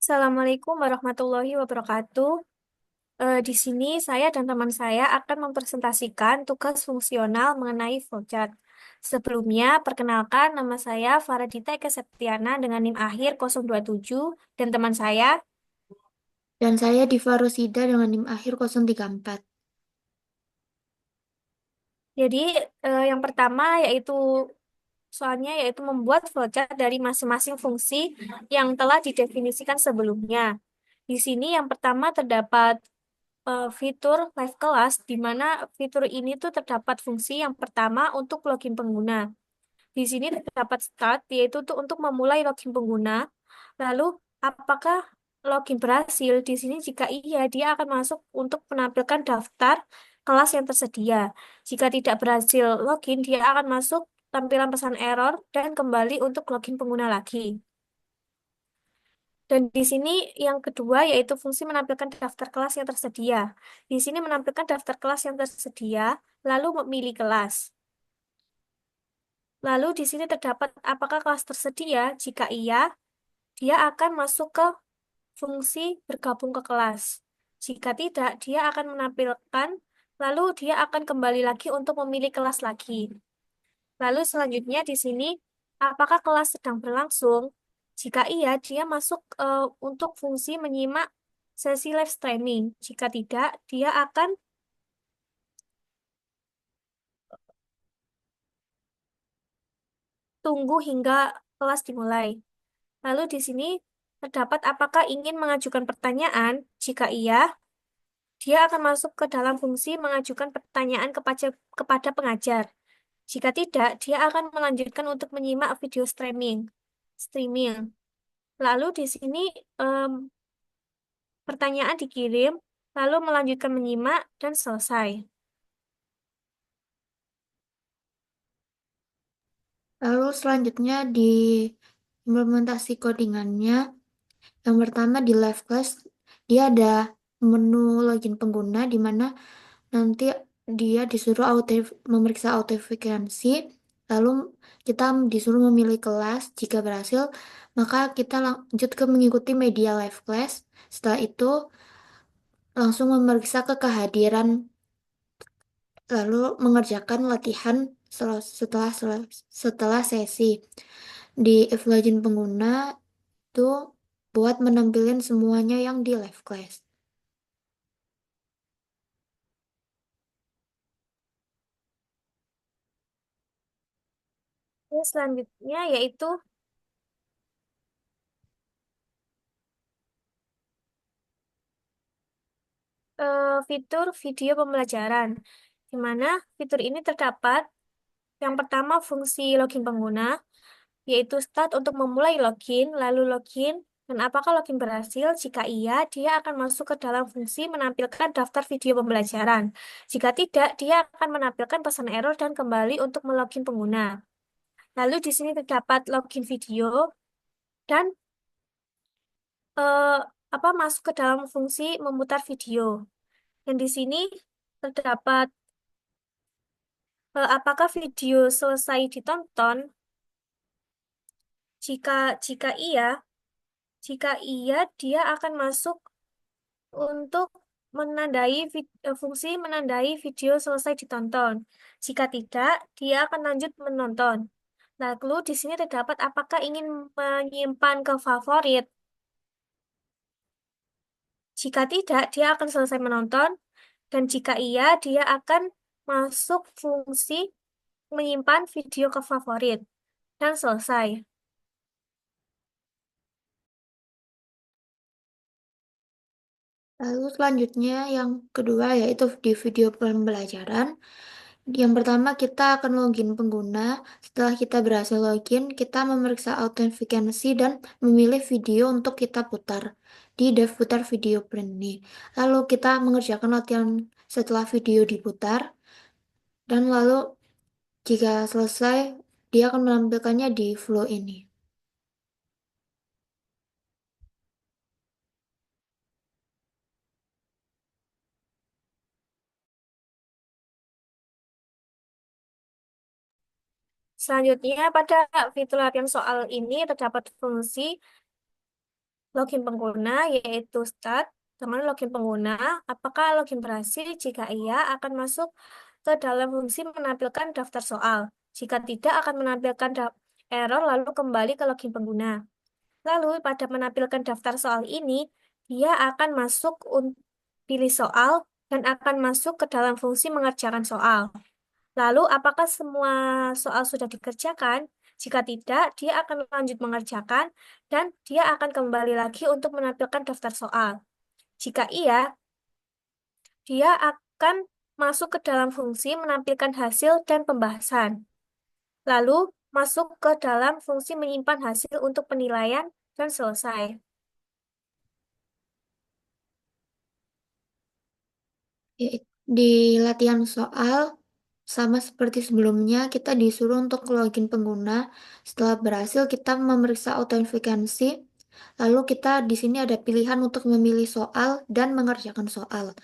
Assalamualaikum warahmatullahi wabarakatuh. Di sini saya dan teman saya akan mempresentasikan tugas fungsional mengenai flowchart. Sebelumnya, perkenalkan nama saya Faradita Eka Septiana dengan NIM akhir 027 dan teman saya. Dan saya Diva Rosida dengan NIM akhir 034. Jadi, yang pertama yaitu membuat flowchart dari masing-masing fungsi yang telah didefinisikan sebelumnya. Di sini yang pertama terdapat fitur Live Class, di mana fitur ini tuh terdapat fungsi yang pertama untuk login pengguna. Di sini terdapat start, yaitu tuh untuk memulai login pengguna. Lalu, apakah login berhasil? Di sini jika iya, dia akan masuk untuk menampilkan daftar kelas yang tersedia. Jika tidak berhasil login, dia akan masuk tampilan pesan error dan kembali untuk login pengguna lagi. Dan di sini yang kedua yaitu fungsi menampilkan daftar kelas yang tersedia. Di sini menampilkan daftar kelas yang tersedia, lalu memilih kelas. Lalu di sini terdapat apakah kelas tersedia? Jika iya, dia akan masuk ke fungsi bergabung ke kelas. Jika tidak, dia akan menampilkan, lalu dia akan kembali lagi untuk memilih kelas lagi. Lalu selanjutnya di sini, apakah kelas sedang berlangsung? Jika iya, dia masuk untuk fungsi menyimak sesi live streaming. Jika tidak, dia akan tunggu hingga kelas dimulai. Lalu di sini terdapat apakah ingin mengajukan pertanyaan? Jika iya, dia akan masuk ke dalam fungsi mengajukan pertanyaan kepada pengajar. Jika tidak, dia akan melanjutkan untuk menyimak video streaming. Streaming. Lalu di sini em, pertanyaan dikirim, lalu melanjutkan menyimak, dan selesai. Lalu selanjutnya di implementasi codingannya, yang pertama di live class, dia ada menu login pengguna di mana nanti dia disuruh memeriksa autentifikasi, lalu kita disuruh memilih kelas. Jika berhasil, maka kita lanjut ke mengikuti media live class. Setelah itu langsung memeriksa kehadiran lalu mengerjakan latihan setelah sesi. Di evaluasi pengguna itu buat menampilkan semuanya yang di live class. Terus selanjutnya yaitu fitur video pembelajaran, di mana fitur ini terdapat yang pertama fungsi login pengguna, yaitu start untuk memulai login, lalu login, dan apakah login berhasil? Jika iya, dia akan masuk ke dalam fungsi menampilkan daftar video pembelajaran. Jika tidak, dia akan menampilkan pesan error dan kembali untuk melogin pengguna. Lalu di sini terdapat login video dan eh, masuk ke dalam fungsi memutar video. Dan di sini terdapat apakah video selesai ditonton? Jika jika iya, jika iya dia akan masuk untuk fungsi menandai video selesai ditonton. Jika tidak, dia akan lanjut menonton. Lalu di sini terdapat apakah ingin menyimpan ke favorit. Jika tidak, dia akan selesai menonton. Dan jika iya, dia akan masuk fungsi menyimpan video ke favorit. Dan selesai. Lalu selanjutnya yang kedua yaitu di video pembelajaran. Yang pertama kita akan login pengguna. Setelah kita berhasil login, kita memeriksa autentifikasi dan memilih video untuk kita putar di dev putar video print ini. Lalu kita mengerjakan latihan setelah video diputar dan lalu jika selesai dia akan menampilkannya di flow ini. Selanjutnya, pada fitur latihan soal ini terdapat fungsi login pengguna yaitu start dengan login pengguna. Apakah login berhasil? Jika iya, akan masuk ke dalam fungsi menampilkan daftar soal. Jika tidak, akan menampilkan error lalu kembali ke login pengguna. Lalu pada menampilkan daftar soal ini, dia akan masuk pilih soal dan akan masuk ke dalam fungsi mengerjakan soal. Lalu, apakah semua soal sudah dikerjakan? Jika tidak, dia akan lanjut mengerjakan dan dia akan kembali lagi untuk menampilkan daftar soal. Jika iya, dia akan masuk ke dalam fungsi menampilkan hasil dan pembahasan. Lalu, masuk ke dalam fungsi menyimpan hasil untuk penilaian dan selesai. Ya, di latihan soal, sama seperti sebelumnya, kita disuruh untuk login pengguna. Setelah berhasil, kita memeriksa autentifikasi. Lalu kita di sini ada pilihan untuk memilih soal dan mengerjakan soal.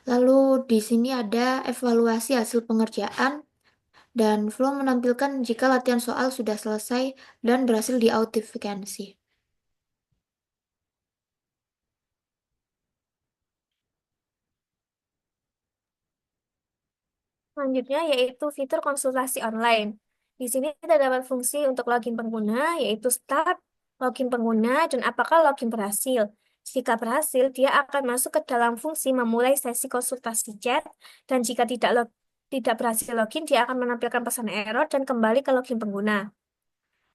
Lalu di sini ada evaluasi hasil pengerjaan dan flow menampilkan jika latihan soal sudah selesai dan berhasil diautentifikasi. Selanjutnya yaitu fitur konsultasi online. Di sini terdapat fungsi untuk login pengguna, yaitu start, login pengguna, dan apakah login berhasil. Jika berhasil, dia akan masuk ke dalam fungsi memulai sesi konsultasi chat, dan jika tidak berhasil login, dia akan menampilkan pesan error dan kembali ke login pengguna.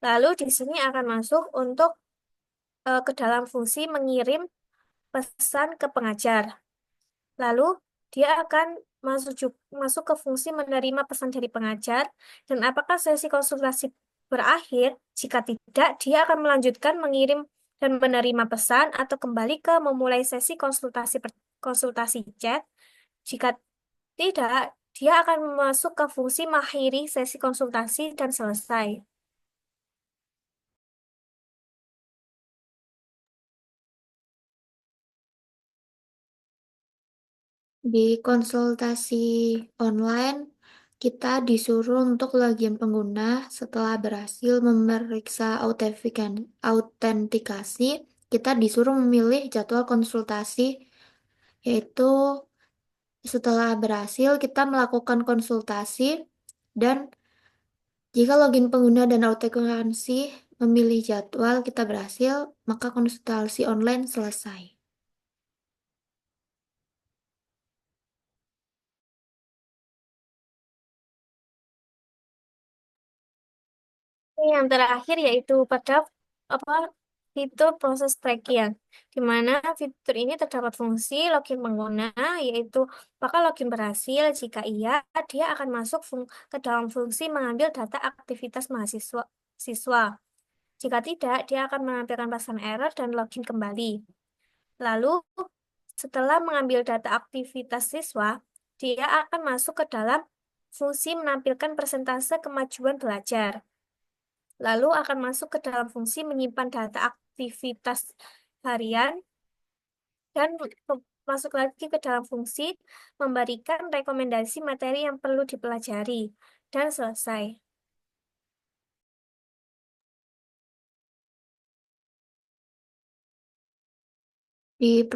Lalu di sini akan masuk untuk ke dalam fungsi mengirim pesan ke pengajar. Lalu dia akan masuk ke fungsi menerima pesan dari pengajar dan apakah sesi konsultasi berakhir? Jika tidak, dia akan melanjutkan mengirim dan menerima pesan atau kembali ke memulai sesi konsultasi chat. Jika tidak, dia akan masuk ke fungsi mengakhiri sesi konsultasi dan selesai. Di konsultasi online, kita disuruh untuk login pengguna setelah berhasil memeriksa autentikasi. Kita disuruh memilih jadwal konsultasi, yaitu setelah berhasil kita melakukan konsultasi dan jika login pengguna dan autentikasi memilih jadwal kita berhasil, maka konsultasi online selesai. Yang terakhir yaitu pada apa fitur proses tracking, di mana fitur ini terdapat fungsi login pengguna, yaitu apakah login berhasil. Jika iya, dia akan masuk ke dalam fungsi mengambil data aktivitas siswa. Jika tidak, dia akan menampilkan pesan error dan login kembali. Lalu, setelah mengambil data aktivitas siswa, dia akan masuk ke dalam fungsi menampilkan persentase kemajuan belajar. Lalu akan masuk ke dalam fungsi menyimpan data aktivitas harian dan masuk lagi ke dalam fungsi memberikan rekomendasi materi yang perlu dipelajari dan selesai. Di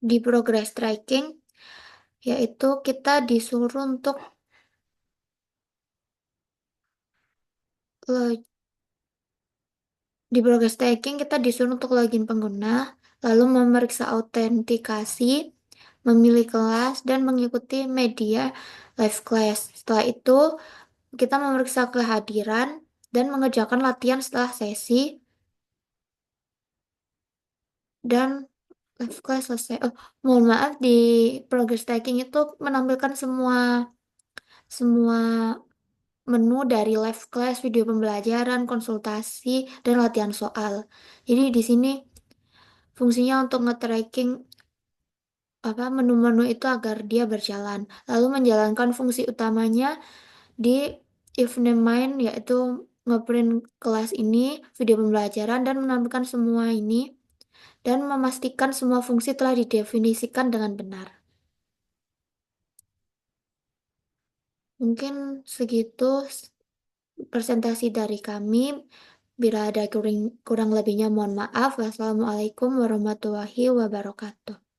di progress tracking, yaitu kita disuruh untuk lo- di progress tracking kita disuruh untuk login pengguna, lalu memeriksa autentikasi, memilih kelas, dan mengikuti media live class. Setelah itu, kita memeriksa kehadiran dan mengerjakan latihan setelah sesi dan live class selesai. Oh, mohon maaf, di progress tracking itu menampilkan semua semua menu dari live class, video pembelajaran, konsultasi, dan latihan soal. Jadi di sini fungsinya untuk nge-tracking apa menu-menu itu agar dia berjalan. Lalu menjalankan fungsi utamanya di if name main yaitu ngeprint kelas ini, video pembelajaran dan menampilkan semua ini dan memastikan semua fungsi telah didefinisikan dengan benar. Mungkin segitu presentasi dari kami. Bila ada kurang lebihnya mohon maaf. Wassalamualaikum warahmatullahi wabarakatuh.